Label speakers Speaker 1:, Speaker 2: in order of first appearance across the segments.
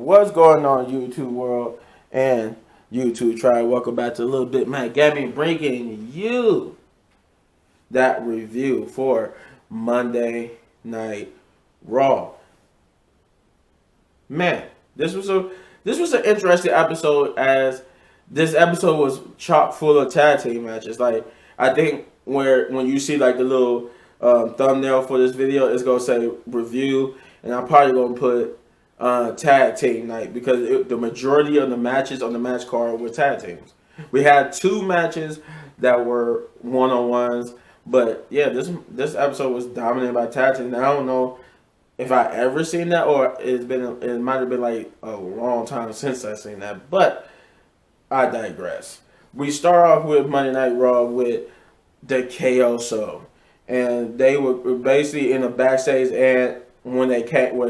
Speaker 1: What's going on, YouTube world and YouTube tribe? Welcome back to LilBigMan Gaming, bringing you that review for Monday Night Raw. Man, this was an interesting episode, as this episode was chock full of tag team matches. Like, I think when you see like the little thumbnail for this video, it's gonna say review, and I'm probably gonna put tag team night, because the majority of the matches on the match card were tag teams. We had two matches that were one-on-ones, but yeah, this episode was dominated by tag team. Now, I don't know if I ever seen that, or it might have been like a long time since I seen that, but I digress. We start off with Monday Night Raw with the KO show, and they were basically in the backstage, and when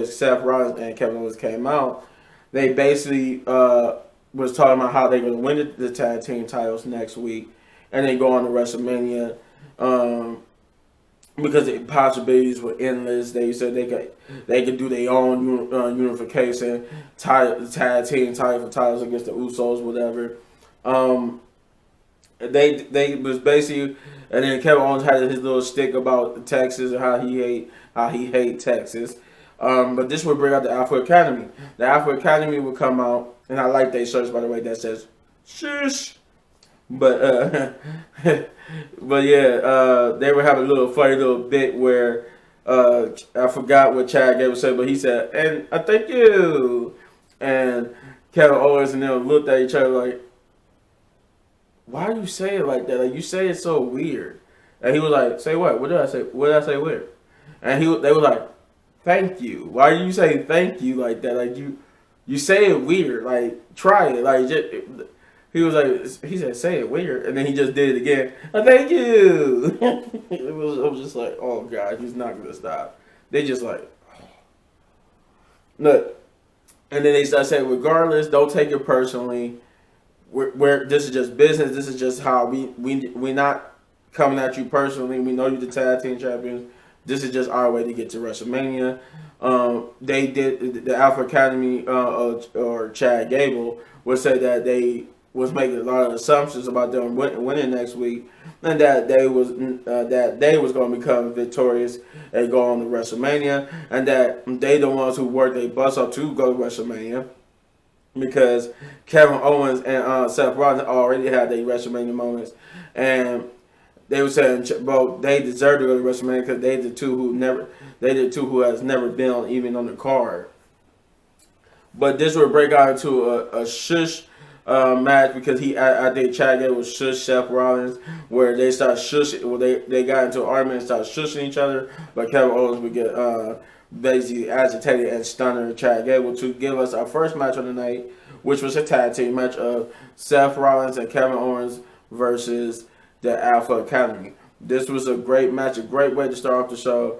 Speaker 1: Seth Rollins and Kevin Owens came out, they basically was talking about how they're going to win the tag team titles next week, and then go on to WrestleMania. Because the possibilities were endless. They said they could do their own unification, the tag team title for titles against the Usos, whatever. They was basically, and then Kevin Owens had his little stick about Texas and how he hate Texas. But this would bring out the Alpha Academy. The Alpha Academy would come out, and I like their shirts, by the way, that says shush. But but yeah, they would have a little funny little bit where I forgot what Chad Gable said, but he said, "And I thank you." And Kevin Owens and them looked at each other like, "Why do you say it like that? Like, you say it so weird." And he was like, "Say what? What did I say? What did I say weird?" And they were like, "Thank you. Why do you say thank you like that? Like, you say it weird. Like, try it. Like, he was like, he said, say it weird," and then he just did it again. Thank you. it was just like, oh God, he's not gonna stop. They just like, look, and then they start saying, regardless, don't take it personally. We're this is just business. This is just how we not coming at you personally. We know you're the tag team champions. This is just our way to get to WrestleMania. They did the Alpha Academy or Chad Gable would say that they was making a lot of assumptions about them winning next week, and that they was going to become victorious and go on to WrestleMania, and that they the ones who worked their butts up to go to WrestleMania, because Kevin Owens and Seth Rollins already had their WrestleMania moments, and they were saying, bro, they deserve to go to WrestleMania because they the two who has never been even on the card. But this would break out into a shush match, because I think Chad Gable was shush Seth Rollins, where they start shushing. Well, they got into an argument and started shushing each other, but Kevin Owens would get basically agitated and stunner Chad Gable to give us our first match of the night, which was a tag team match of Seth Rollins and Kevin Owens versus the Alpha Academy. This was a great match, a great way to start off the show.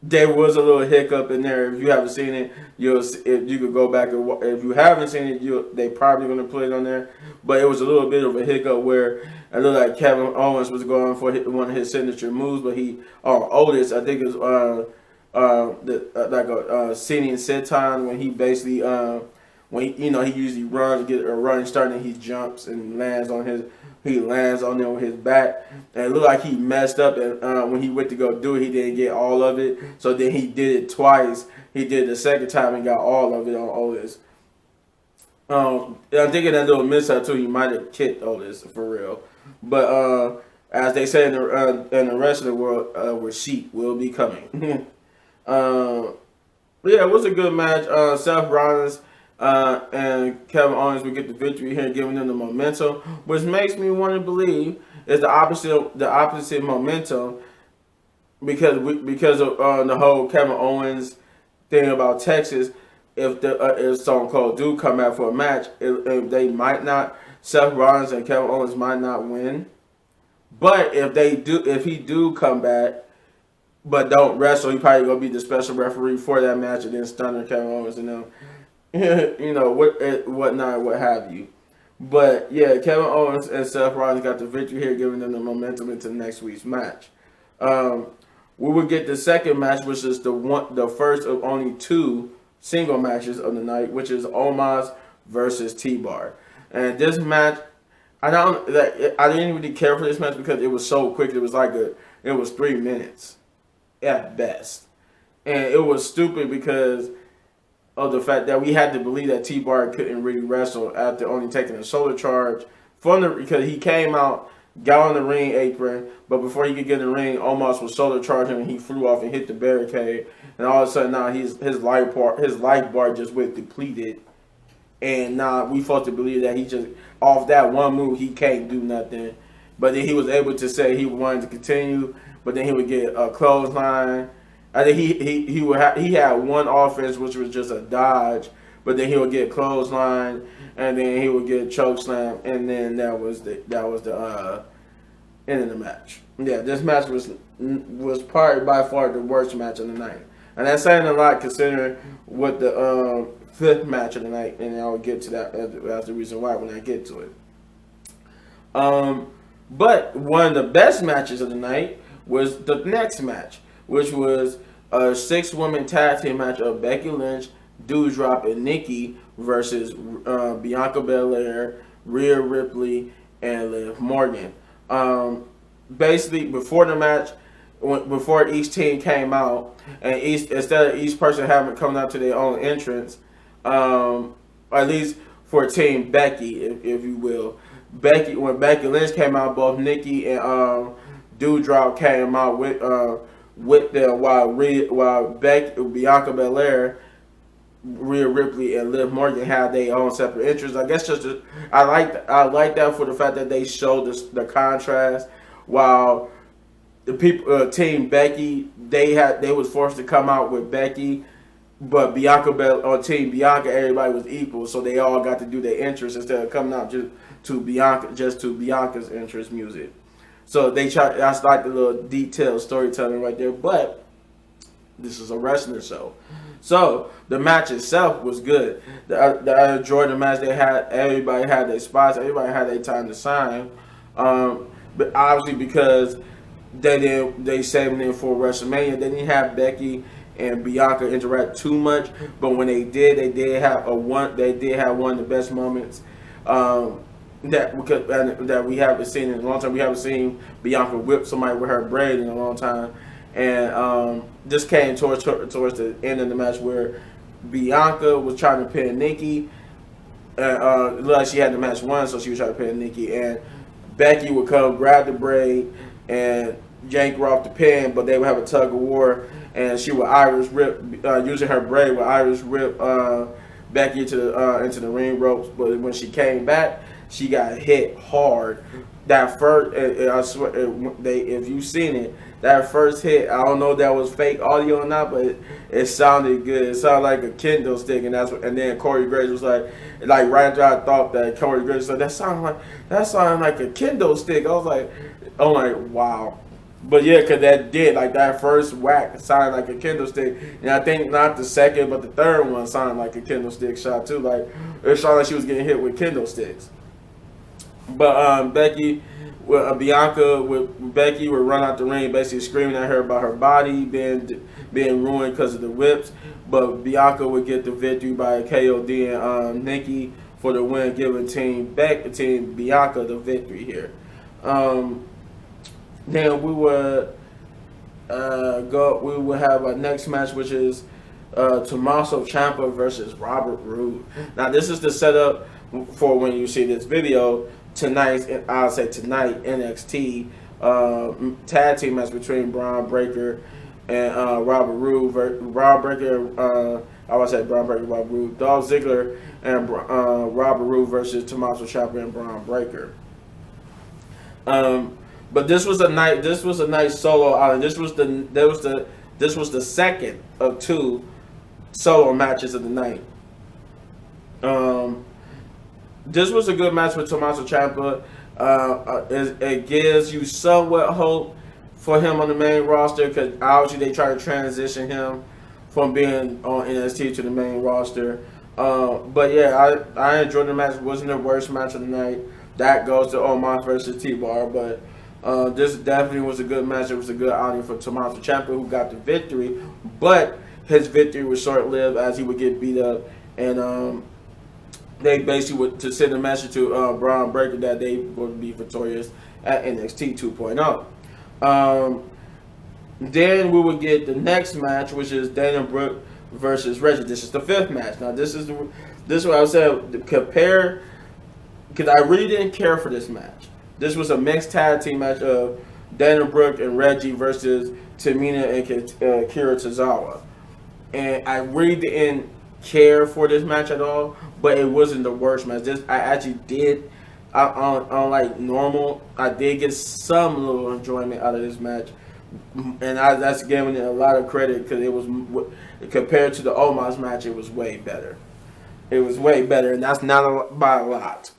Speaker 1: There was a little hiccup in there. If you haven't seen it, if you could go back and if you haven't seen it, they probably going to put it on there. But it was a little bit of a hiccup where it looked like Kevin Owens was going for one of his signature moves, but Otis, I think it was like a sitting senton, when he basically when he usually runs, get a running start, and he jumps and lands on there with his back, and it looked like he messed up, and when he went to go do it, he didn't get all of it, so then he did it twice. He did it the second time and got all of it on Otis. I'm thinking that little mishap too, he might have kicked Otis for real, but as they say in the rest of the world, receipt will be coming. Yeah, it was a good match. Seth Rollins and Kevin Owens would get the victory here, giving them the momentum, which makes me want to believe is the opposite momentum, because of the whole Kevin Owens thing about Texas. If Stone Cold do come out for a match, they might not. Seth Rollins and Kevin Owens might not win, but if he do come back but don't wrestle, he probably gonna be the special referee for that match, and then stunner Kevin Owens and them. What have you. But yeah, Kevin Owens and Seth Rollins got the victory here, giving them the momentum into next week's match. We would get the second match, which is the first of only two single matches of the night, which is Omaz versus T-Bar. And this match, I didn't really care for this match because it was so quick. It was 3 minutes at best, and it was stupid because of the fact that we had to believe that T-Bar couldn't really wrestle after only taking a shoulder charge because he came out, got on the ring apron, but before he could get in the ring, Omos was shoulder charging and he flew off and hit the barricade, and all of a sudden now his life bar just went depleted, and now we supposed to believe that he just off that one move he can't do nothing, but then he was able to say he wanted to continue, but then he would get a clothesline. I think he had one offense which was just a dodge, but then he would get clothesline, and then he would get choke slam, and then that was the end of the match. Yeah, this match was probably by far the worst match of the night, and that's saying a lot considering what the fifth match of the night, and I'll get to that. That's the reason why when I get to it. But one of the best matches of the night was the next match, which was a 6-woman tag team match of Becky Lynch, Doudrop, and Nikki versus Bianca Belair, Rhea Ripley, and Liv Morgan. Basically, before the match, before each team came out, and instead of each person having come out to their own entrance, at least for Team Becky, if you will, when Becky Lynch came out, both Nikki and Doudrop came out with them, while Bianca Belair, Rhea Ripley, and Liv Morgan had their own separate interests. I guess I like that for the fact that they showed the contrast. While the people, Team Becky, they was forced to come out with Becky, but Team Bianca, everybody was equal, so they all got to do their interests instead of coming out just to Bianca's interest music. So that's like the little detailed storytelling right there. But this is a wrestling show, so the match itself was good. I enjoyed the match. Everybody had their spots. Everybody had their time to shine. But obviously because they saved it for WrestleMania, they didn't have Becky and Bianca interact too much. But when they did have one of the best moments. That we haven't seen in a long time. We haven't seen Bianca whip somebody with her braid in a long time, and this came towards the end of the match where Bianca was trying to pin Nikki, and like she had the match won, so she was trying to pin Nikki, and Becky would come grab the braid and yank her off the pin, but they would have a tug of war, and she would Irish rip using her braid would Irish rip Becky into the ring ropes, but when she came back, she got hit hard. That first, I swear, if you've seen it, that first hit, I don't know if that was fake audio or not, but it sounded good. It sounded like a kendo stick, and and then Corey Graves was like right after I thought that, Corey Graves said that sounded like a kendo stick. I was like, wow. But yeah, because that first whack sounded like a kendo stick. And I think not the second, but the third one sounded like a kendo stick shot too. Like, it sounded like she was getting hit with kendo sticks. But Bianca with Becky would run out the ring basically screaming at her about her body being ruined because of the whips. But Bianca would get the victory by KOD and Nikki for the win, giving Team Bianca the victory here. Then we would have our next match, which is Tommaso Ciampa versus Robert Roode. Now this is the setup for when you see this video. Tonight NXT tag team match between Braun Breaker and Robert Roode. Robert Roode, Dolph Ziggler and Robert Roode versus Tommaso Ciampa and Braun Breaker. But this was a nice solo outing. This was the second of 2 solo matches of the night. This was a good match with Tommaso Ciampa. It gives you somewhat hope for him on the main roster because obviously they try to transition him from being on NXT to the main roster. But yeah, I enjoyed the match. It wasn't the worst match of the night. That goes to Omaz versus T-Bar, but this definitely was a good match. It was a good outing for Tommaso Ciampa, who got the victory. But his victory was short lived as he would get beat up, and they basically would to send a message to Braun Breaker that they would be victorious at NXT 2.0. Then we would get the next match, which is Dana Brooke versus Reggie. This is the fifth match. Now this is what I was saying. Compare, because I really didn't care for this match. This was a mixed tag team match of Dana Brooke and Reggie versus Tamina and Kira Tozawa, and I really didn't care for this match at all. But it wasn't the worst match. I actually did, on like normal, I did get some little enjoyment out of this match. And that's giving it a lot of credit because it was, compared to the Omaz match, it was way better. It was way better, and that's not by a lot.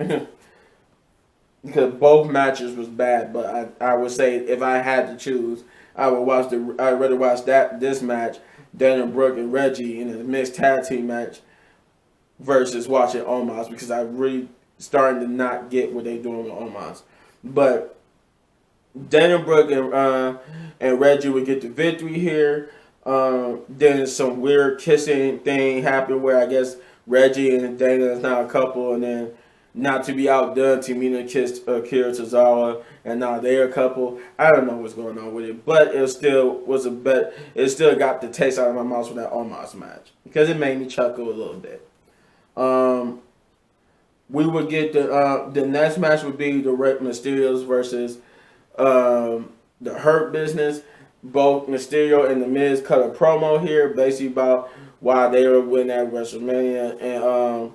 Speaker 1: Because both matches was bad, but I would say if I had to choose, I'd rather watch this match, Dana Brooke and Reggie in a mixed tag team match, versus watching Omaz, because I really starting to not get what they doing with Omaz. But Dana Brooke and Reggie would get the victory here. Then some weird kissing thing happened where I guess Reggie and Dana is now a couple, and then not to be outdone, Tamina kissed Kira Tozawa, and now they're a couple. I don't know what's going on with it, but it still was a bet. It still got the taste out of my mouth for that Omaz match because it made me chuckle a little bit. We would get the next match would be the Rey Mysterios versus the Hurt Business. Both Mysterio and The Miz cut a promo here, basically about why they were winning at WrestleMania, and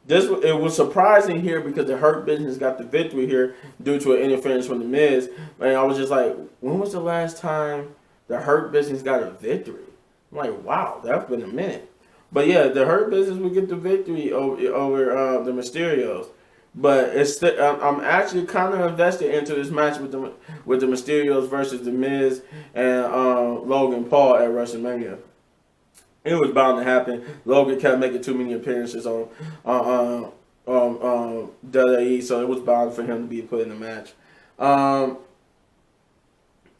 Speaker 1: it was surprising here because the Hurt Business got the victory here due to an interference from The Miz, and I was just like, when was the last time the Hurt Business got a victory? I'm like, wow, that's been a minute. But yeah, the Hurt Business would get the victory over the Mysterios. But it's I'm actually kind of invested into this match with the Mysterios versus The Miz and Logan Paul at WrestleMania. It was bound to happen. Logan kept making too many appearances on WWE, so it was bound for him to be put in the match.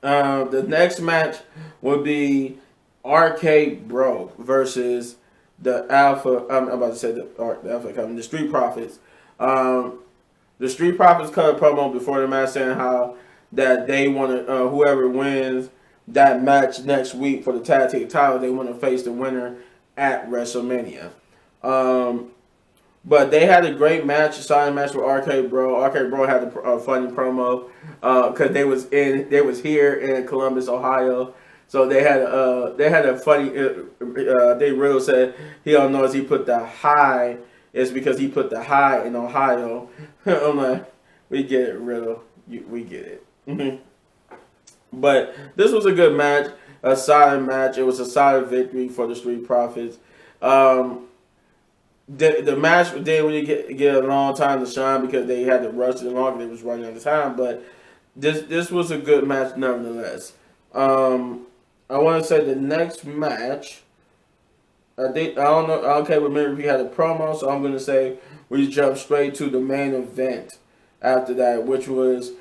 Speaker 1: The next match would be RK Bro versus the Alpha. I'm about to say the Alpha Company, the Street Profits. The Street Profits cut a promo before the match saying how that they want to whoever wins that match next week for the tag team title, they want to face the winner at WrestleMania. But they had a great match, a solid match with RK Bro. RK Bro had a funny promo because they was here in Columbus, Ohio. So they had a funny. They Riddle said he don't know as he put the high. It's because he put the high in Ohio. I'm like, we get it, Riddle. We get it. But this was a good match, a solid match. It was a solid victory for the Street Profits. The match didn't really get a long time to shine because they had to rush it along. They was running out of time. But this was a good match nevertheless. I want to say the next match. I don't know. I can't remember if he had a promo, so I'm gonna say we jump straight to the main event after that, which was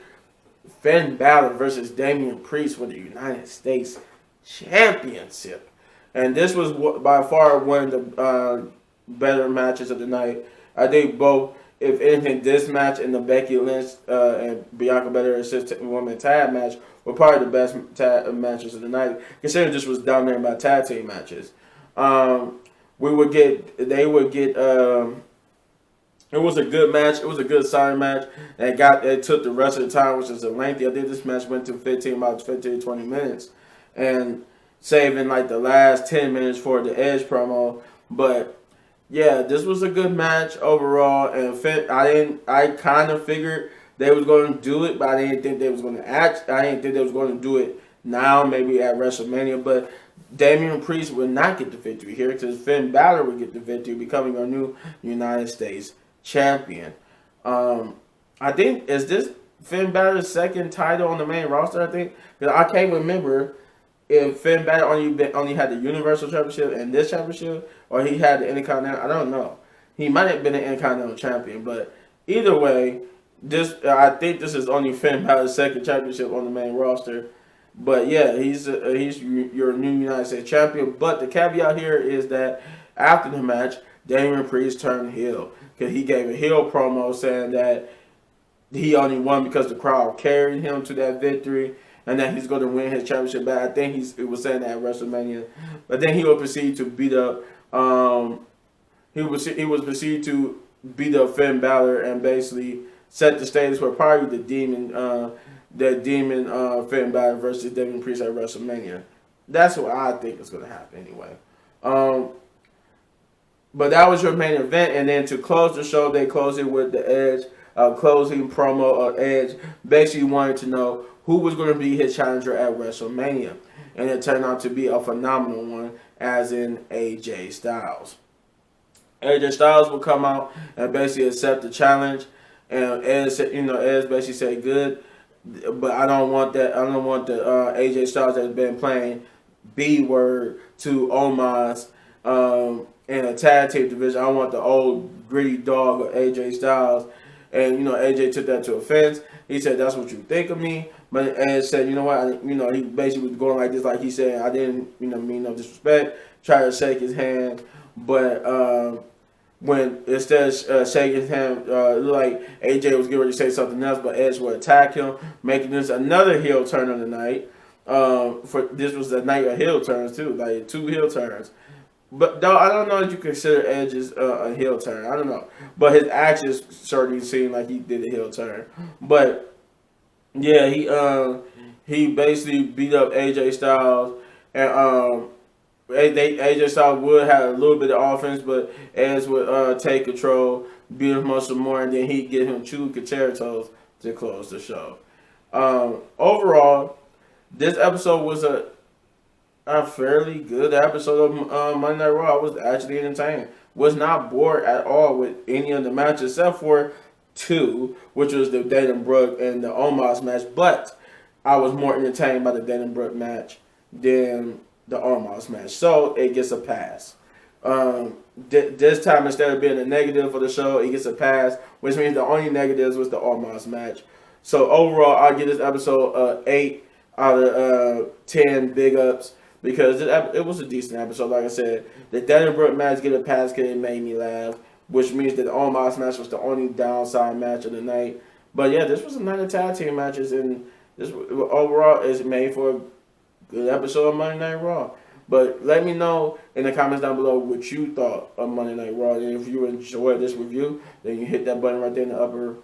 Speaker 1: Finn Balor versus Damien Priest for the United States Championship, and this was by far one of the better matches of the night. I think both, if anything, this match and the Becky Lynch and Bianca Belair assistant woman tag match were probably the best matches of the night, considering this was down there by tag team matches. They would get, it was a good match. It was a good solid match. And it took the rest of the time, which is a lengthy. I think this match went to 20 minutes. And saving like the last 10 minutes for the Edge promo. But yeah, this was a good match overall. And I kind of figured they was going to do it, but I didn't think they was going to I didn't think they was going to do it now, maybe at WrestleMania. But Damien Priest would not get the victory here because Finn Balor would get the victory, becoming our new United States champion. I think, is this Finn Balor's second title on the main roster, I think? Because I can't remember if Finn Balor only had the Universal Championship and this championship, or he had the Intercontinental. I don't know. He might have been an Intercontinental champion, but either way, I think this is only Finn Balor's second championship on the main roster. But yeah, he's your new United States champion. But the caveat here is that after the match, Damien Priest turned heel because he gave a heel promo saying that he only won because the crowd carried him to that victory, and that he's going to win his championship back. I think it was saying that at WrestleMania, but then he will proceed to beat up. He was proceeded to beat up Finn Balor and basically set the stage for probably the demon Finn Balor versus Damien Priest at WrestleMania. That's what I think is going to happen anyway. But that was your main event, and then to close the show, they closed it with the Edge closing promo of Edge, basically wanted to know who was going to be his challenger at WrestleMania, and it turned out to be a phenomenal one, as in AJ Styles. AJ Styles will come out and basically accept the challenge, and Edge basically said, "Good, but I don't want that. I don't want the AJ Styles that's been playing B word to Omaz in a tag team division. I want the old gritty dog of AJ Styles." And AJ took that to offense. He said, "That's what you think of me." But Edge said, "You know what? He basically was going like this, like he said, I didn't mean no disrespect." Tried to shake his hand, but when instead of shaking his hand, it looked like AJ was getting ready to say something else, but Edge would attack him, making this another heel turn of the night. For this was the night of heel turns too, like 2 heel turns. But though I don't know if you consider Edge's a heel turn. I don't know, but his actions certainly seemed like he did a heel turn. But yeah, he basically beat up AJ Styles, and AJ Styles would have a little bit of offense, but Edge would take control, beat him up some more, and then he'd get him 2 concertos to close the show. Overall, this episode was a fairly good episode of Monday Night Raw. I was actually entertained. Was not bored at all with any of the matches except for 2, which was the Dayton Brooke and the Omos match. But I was more entertained by the Dayton Brooke match than the Omos match, so it gets a pass. This time, instead of being a negative for the show, it gets a pass, which means the only negatives was the Omos match. So overall, I give this episode 8 out of 10 big ups. Because it was a decent episode, like I said. The Dayton Brooke match get a pass because it made me laugh, which means that the Omos match was the only downside match of the night. But yeah, this was a night of tag team matches, and this overall is made for a good episode of Monday Night Raw. But let me know in the comments down below what you thought of Monday Night Raw. And if you enjoyed this review, then you hit that button right there in the upper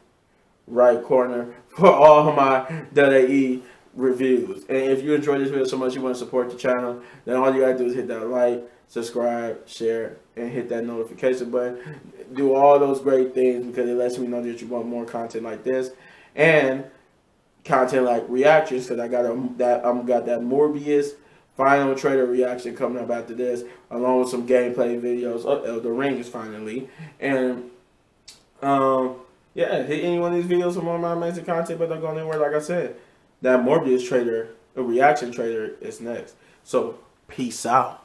Speaker 1: right corner for all my WWE reviews. And if you enjoyed this video so much you want to support the channel, then all you gotta do is hit that like, subscribe, share, and hit that notification button. Do all those great things because it lets me know that you want more content like this and content like reactions, because I got that Morbius final trailer reaction coming up after this, along with some gameplay videos. The Ring is finally, and yeah, hit any one of these videos for more of my amazing content. But don't go anywhere. Like I said, that Morbius trailer, a reaction trailer, is next. So, peace out.